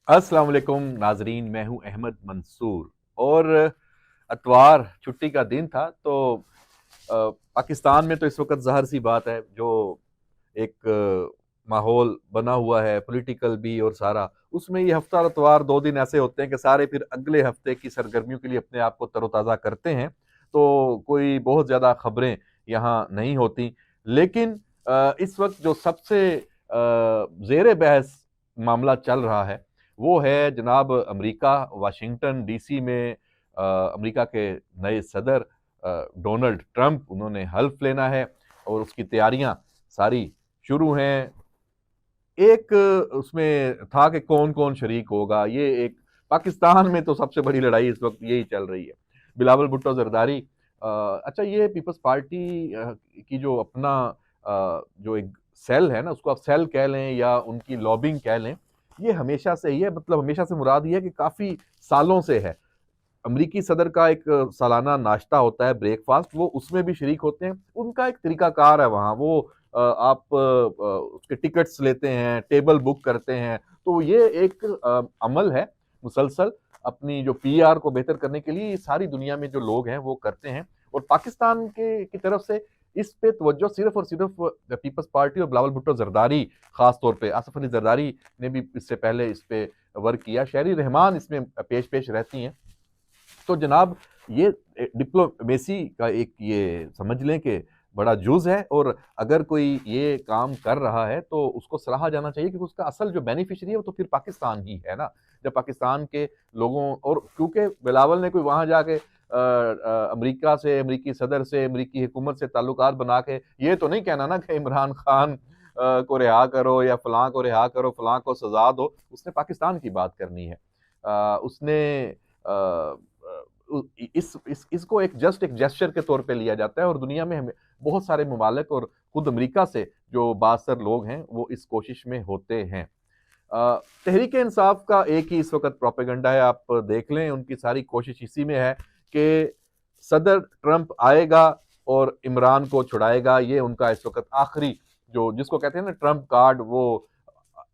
अस्सलाम वालेकुम नाजरीन, मैं हूं अहमद मंसूर। और अतवार छुट्टी का दिन था तो पाकिस्तान में तो इस वक्त ज़ाहिर सी बात है जो एक माहौल बना हुआ है पॉलिटिकल भी और सारा, उसमें ये हफ्ता अतवार 2 दिन ऐसे होते हैं कि सारे फिर अगले हफ्ते की सरगर्मियों के लिए अपने आप को तरोताज़ा करते हैं। तो कोई बहुत ज़्यादा खबरें यहाँ नहीं होती। लेकिन इस वक्त जो सबसे ज़ेर बहस मामला चल रहा है वो है जनाब अमेरिका वाशिंगटन डीसी में अमेरिका के नए सदर डोनाल्ड ट्रंप, उन्होंने हल्फ लेना है और उसकी तैयारियां सारी शुरू हैं। एक उसमें था कि कौन कौन शरीक होगा, ये एक पाकिस्तान में तो सबसे बड़ी लड़ाई इस वक्त यही चल रही है। बिलावल भुट्टो जरदारी, अच्छा ये पीपल्स पार्टी की जो अपना जो एक सेल है ना, उसको आप सेल कह लें या उनकी लॉबिंग कह लें, ये हमेशा से ही है। मतलब हमेशा से मुराद ये है कि काफी सालों से है। अमरीकी सदर का एक सालाना नाश्ता होता है, ब्रेकफास्ट, वो उसमें भी शरीक होते हैं। उनका एक तरीकाकार है वहाँ, वो आप उसके टिकट्स लेते हैं, टेबल बुक करते हैं। तो ये एक अमल है मुसलसल, अपनी जो पीआर को बेहतर करने के लिए सारी दुनिया में जो लोग हैं वो करते हैं। और पाकिस्तान के की तरफ से इस पे तवज्जो सिर्फ और सिर्फ पीपल्स पार्टी और बिलावल भुट्टो जरदारी, खास तौर पे आसफ अली जरदारी ने भी इससे पहले इस पे वर्क किया, शहरी रहमान इसमें पेश पेश रहती हैं। तो जनाब ये डिप्लोमेसी का एक ये समझ लें कि बड़ा जुज है। और अगर कोई ये काम कर रहा है तो उसको सराहा जाना चाहिए, क्योंकि उसका असल जो बेनिफिशियरी है वो तो फिर पाकिस्तान ही है ना। जब पाकिस्तान के लोगों, और क्योंकि बिलावल ने कोई वहां जाके अमेरिका से, अमेरिकी सदर से, अमेरिकी हुकूमत से ताल्लुकात बना के ये तो नहीं कहना ना कि इमरान खान को रिहा करो या फलां को रिहा करो, फलां को सजा दो। उसने पाकिस्तान की बात करनी है। उसने इसको एक जस्ट एक जेस्चर के तौर पे लिया जाता है। और दुनिया में हमें बहुत सारे ममालिक और खुद अमेरिका से जो बासर लोग हैं वो इस कोशिश में होते हैं। तहरीक इंसाफ का एक ही इस वक्त प्रोपेगेंडा है, आप देख लें, उनकी सारी कोशिश इसी में है कि सदर ट्रंप आएगा और इमरान को छुड़ाएगा। ये उनका इस वक्त आखिरी, जो जिसको कहते हैं ना ट्रंप कार्ड, वो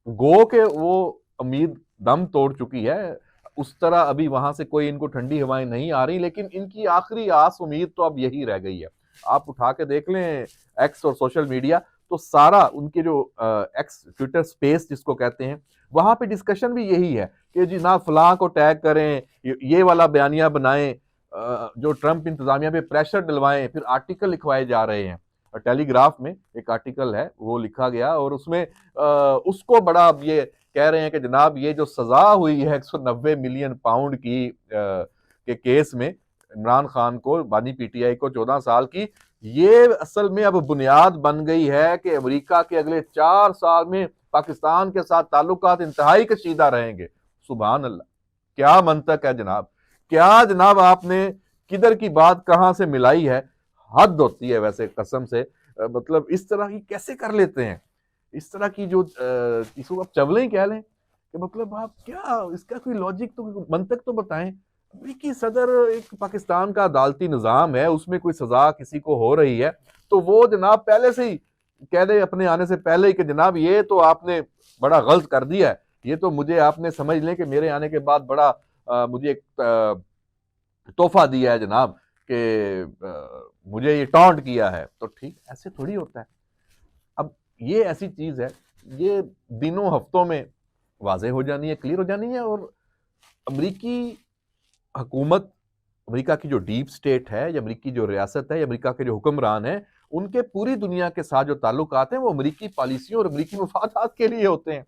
गो के वो उम्मीद दम तोड़ चुकी है। उस तरह अभी वहां से कोई इनको ठंडी हवाएं नहीं आ रही, लेकिन इनकी आखिरी आस उम्मीद तो अब यही रह गई है। आप उठा के देख लें एक्स और सोशल मीडिया, तो सारा उनके जो एक्स ट्विटर स्पेस जिसको कहते हैं, वहां पे डिस्कशन भी यही है कि जी ना फलां को टैग करें, ये वाला बयानिया बनाएं, जो ट्रंप इंतजामिया पे प्रेशर डलवाएं, फिर आर्टिकल लिखवाए जा रहे हैं। टेलीग्राफ में एक आर्टिकल है वो लिखा गया और उसमें उसको बड़ा अब ये कह रहे हैं कि जनाब ये जो सजा हुई है 190 मिलियन पाउंड की के केस में इमरान खान को, बानी पीटीआई को 14 साल की, ये असल में अब बुनियाद बन गई है कि अमेरिका के अगले 4 साल में पाकिस्तान के साथ ताल्लुकात इंतहाई कशीदा रहेंगे। सुभान अल्लाह, क्या मंतक है जनाब, क्या जनाब आपने किधर की बात कहां से मिलाई है। हद होती है वैसे कसम से। मतलब इस तरह की कैसे कर लेते हैं, इस तरह की जो इसको आप चवलें कह लें कि मतलब आप क्या, इसका कोई लॉजिक तो, मंतक तो बताएं। अमेरिकी सदर, एक पाकिस्तान का अदालती निज़ाम है, उसमें कोई सजा किसी को हो रही है तो वो जनाब पहले से ही कह दे, अपने आने से पहले ही, कि जनाब ये तो आपने बड़ा गलत कर दिया है, ये तो मुझे आपने समझ लें कि मेरे आने के बाद बड़ा मुझे एक तोहफा दिया है जनाब, कि मुझे ये टॉन्ट किया है। तो ठीक ऐसे थोड़ी होता है। अब ये ऐसी चीज है, ये दिनों हफ्तों में वाजे हो जानी है, क्लियर हो जानी है। और अमरीकी हुकूमत, अमेरिका की जो डीप स्टेट है, या अमेरिकी जो रियासत है, या अमेरिका के जो हुक्मरान है, उनके पूरी दुनिया के साथ जो ताल्लुकात हैं वो अमेरिकी पॉलिसियों और अमेरिकी मफादात के लिए होते हैं।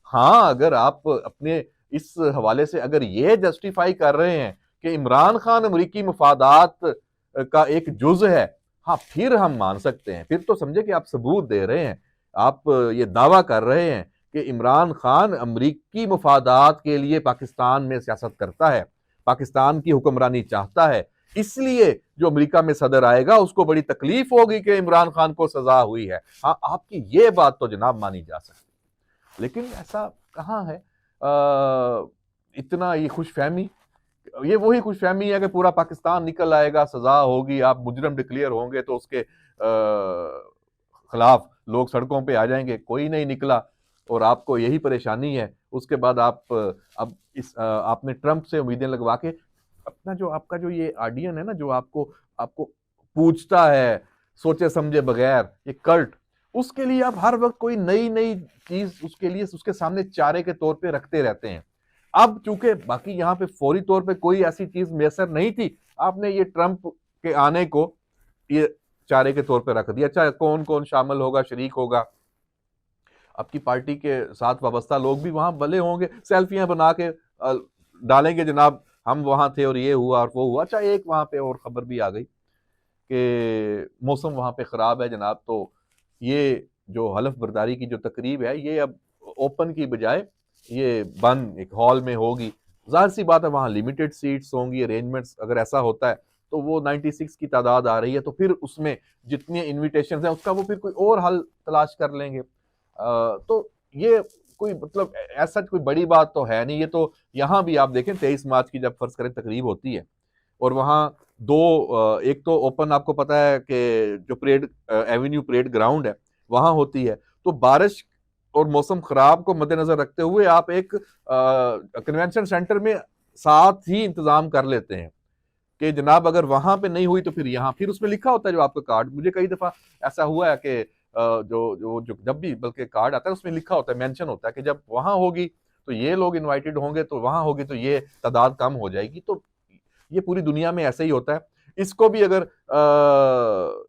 हाँ, अगर आप अपने इस हवाले से अगर ये जस्टिफाई कर रहे हैं कि इमरान खान अमेरिकी मफादात का एक जुज है, हाँ फिर हम मान सकते हैं। फिर तो समझे कि आप सबूत दे रहे हैं, आप ये दावा कर रहे हैं कि इमरान खान अमेरिकी मफादात के लिए पाकिस्तान में सियासत करता है, पाकिस्तान की हुक्मरानी चाहता है, इसलिए जो अमेरिका में सदर आएगा उसको बड़ी तकलीफ होगी कि इमरान खान को सजा हुई है। हाँ, आपकी ये बात तो जनाब मानी जा सकती है। लेकिन ऐसा कहाँ है। इतना ये खुशफहमी, ये वही खुशफहमी है कि पूरा पाकिस्तान निकल आएगा, सजा होगी, आप मुजरम डिक्लेयर होंगे तो उसके खिलाफ लोग सड़कों पे आ जाएंगे। कोई नहीं निकला। और आपको यही परेशानी है, उसके बाद आप अब आपने ट्रंप से उम्मीदें लगवा के अपना जो आपका जो ये ऑडियंस है ना, जो आपको आपको पूछता है सोचे समझे बगैर, ये कल्ट, उसके लिए आप हर वक्त कोई नई नई चीज उसके लिए उसके सामने चारे के तौर पे रखते रहते हैं। अब चूंकि बाकी यहाँ पे फौरी तौर पे कोई ऐसी चीज मैसर नहीं थी, आपने ये ट्रंप के आने को ये चारे के तौर पे रख दिया। अच्छा, कौन कौन शामिल होगा, शरीक होगा, आपकी पार्टी के साथ वाबस्ता लोग भी वहां भले होंगे, सेल्फियां बना के डालेंगे, जनाब हम वहां थे और ये हुआ और वो हुआ। अच्छा, एक वहां पे और खबर भी आ गई कि मौसम वहां पे खराब है जनाब, तो ये जो हलफ बर्दारी की जो तकरीब है ये अब ओपन की बजाय ये बंद एक हॉल में होगी। जाहिर सी बात है वहां लिमिटेड सीट्स होंगी, अरेंजमेंट्स अगर ऐसा होता है तो वो 96 की तादाद आ रही है, तो फिर उसमें जितने इन्विटेशन हैं उसका वो फिर कोई और हल तलाश कर लेंगे। तो ये कोई मतलब ऐसा कोई बड़ी बात तो है नहीं। ये तो यहाँ भी आप देखें 23 मार्च की जब फर्ज करें तकरीब होती है और वहाँ दो एक तो ओपन आपको पता है कि जो परेड एवेन्यू परेड ग्राउंड है वहां होती है, तो बारिश और मौसम खराब को मद्देनजर रखते हुए आप एक कन्वेंशन सेंटर में साथ ही इंतजाम कर लेते हैं कि जनाब अगर वहां पे नहीं हुई तो फिर यहाँ, फिर उसमें लिखा होता है जो आपका कार्ड, मुझे कई दफा ऐसा हुआ है कि जो जब भी बल्कि कार्ड आता है उसमें लिखा होता है, मेंशन होता है कि जब वहां होगी तो ये लोग इनवाइटेड होंगे, तो वहां होगी तो ये तादाद कम हो जाएगी। तो ये पूरी दुनिया में ऐसे ही होता है। इसको भी अगर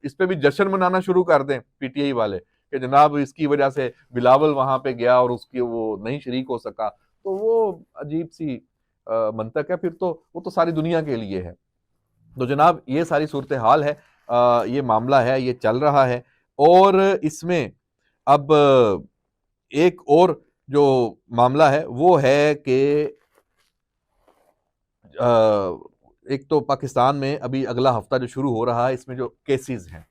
इस पे भी जश्न मनाना शुरू कर दें पीटीआई वाले कि जनाब इसकी वजह से बिलावल वहां पे गया और उसकी वो नहीं शरीक हो सका, तो वो अजीब सी मंतक है, फिर तो वो तो सारी दुनिया के लिए है। तो जनाब ये सारी सूरत हाल है, ये मामला है, ये चल रहा है। और इसमें अब एक और जो मामला है वो है कि एक तो पाकिस्तान में अभी अगला हफ्ता जो शुरू हो रहा है इसमें जो केसेस हैं,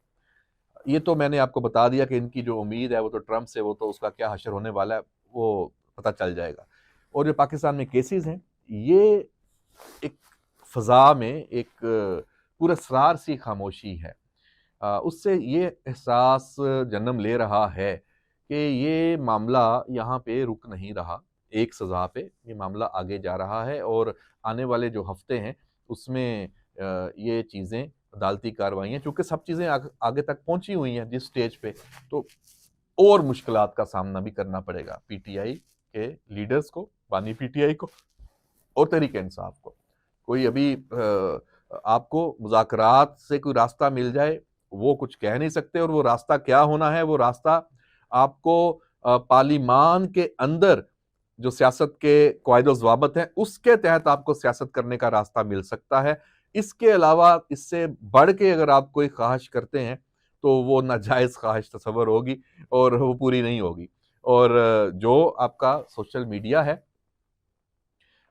ये तो मैंने आपको बता दिया कि इनकी जो उम्मीद है वो तो ट्रंप से, वो तो उसका क्या हशर होने वाला है वो पता चल जाएगा। और जो पाकिस्तान में केसेस हैं ये एक फ़ज़ा में एक पुरस्रार सी खामोशी है। उससे ये एहसास जन्म ले रहा है कि ये मामला यहाँ पे रुक नहीं रहा एक सज़ा पे, ये मामला आगे जा रहा है और आने वाले जो हफ्ते हैं उसमें ये चीज़ें अदालती कार्रवाइयाँ, चूँकि सब चीज़ें आगे तक पहुँची हुई हैं जिस स्टेज पे, तो और मुश्किलात का सामना भी करना पड़ेगा पीटीआई के लीडर्स को, बानी पीटीआई को और तहरीक इंसाफ को। कोई अभी आपको मुज़ाकरात से कोई रास्ता मिल जाए वो कुछ कह नहीं सकते, और वो रास्ता क्या होना है, वो रास्ता आपको पार्लिमान के अंदर जो सियासत के कायदे-ज़वाबित हैं उसके तहत आपको सियासत करने का रास्ता मिल सकता है। इसके अलावा इससे बढ़ के अगर आप कोई ख्वाहिश करते हैं तो वो नाजायज़ ख्वाहिश तस्वर होगी और वो पूरी नहीं होगी। और जो आपका सोशल मीडिया है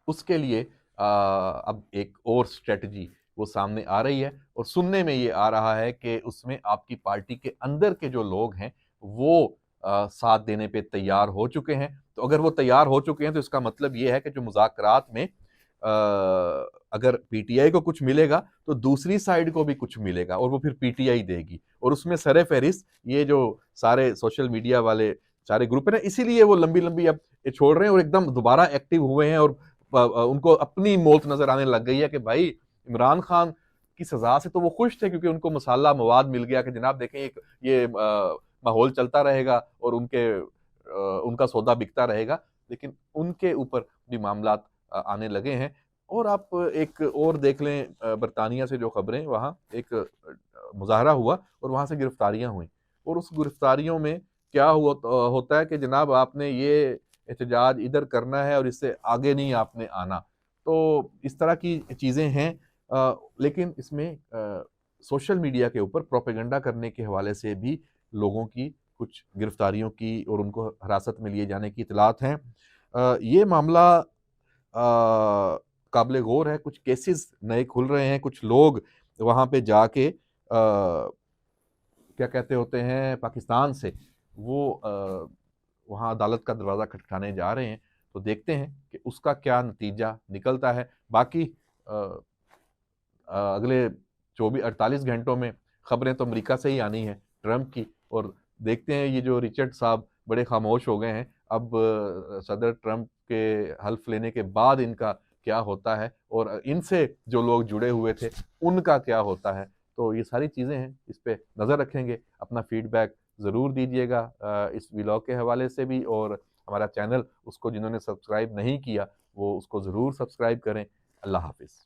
उसके लिए अब एक और स्ट्रेटजी वो सामने आ रही है और सुनने में ये आ रहा है कि उसमें आपकी पार्टी के अंदर के जो लोग हैं वो साथ देने पे तैयार हो चुके हैं। तो अगर वो तैयार हो चुके हैं तो इसका मतलब ये है कि जो मुज़ाकरात में अगर पीटीआई को कुछ मिलेगा तो दूसरी साइड को भी कुछ मिलेगा और वो फिर पीटीआई देगी, और उसमें सरे फहरिस्त ये जो सारे सोशल मीडिया वाले सारे ग्रुप है ना, इसीलिए वो लंबी लंबी अब ये छोड़ रहे हैं और एकदम दोबारा एक्टिव हुए हैं और उनको अपनी मौत नजर आने लग गई है कि भाई इमरान खान की सजा से तो वो खुश थे क्योंकि उनको मसाला मवाद मिल गया कि जनाब देखें एक ये माहौल चलता रहेगा और उनका सौदा बिकता रहेगा, लेकिन उनके ऊपर भी मामला आने लगे हैं। और आप एक और देख लें, बरतानिया से जो खबरें, वहाँ एक मुजाहरा हुआ और वहाँ से गिरफ्तारियां हुई, और उस गिरफ्तारियों में क्या हुआ होता है कि जनाब आपने ये एहतजाज इधर करना है और इससे आगे नहीं आपने आना। तो इस तरह की चीज़ें हैं। लेकिन इसमें सोशल मीडिया के ऊपर प्रोपेगेंडा करने के हवाले से भी लोगों की कुछ गिरफ्तारियों की और उनको हिरासत में लिए जाने की इतलात हैं। ये मामला काबिल गौर है, कुछ केसेस नए खुल रहे हैं, कुछ लोग वहाँ पे जाके क्या कहते होते हैं पाकिस्तान से वो वहाँ अदालत का दरवाज़ा खटखटाने जा रहे हैं। तो देखते हैं कि उसका क्या नतीजा निकलता है। बाकी अगले 24-48 घंटों में खबरें तो अमेरिका से ही आनी है, ट्रंप की, और देखते हैं ये जो रिचर्ड साहब बड़े खामोश हो गए हैं। अब सदर ट्रंप के हल्फ लेने के बाद इनका क्या होता है और इनसे जो लोग जुड़े हुए थे उनका क्या होता है। तो ये सारी चीज़ें हैं, इस पे नज़र रखेंगे। अपना फीडबैक ज़रूर दीजिएगा इस व्लॉग के हवाले से भी, और हमारा चैनल उसको जिन्होंने सब्सक्राइब नहीं किया वो उसको ज़रूर सब्सक्राइब करें। अल्लाह हाफ़िज़।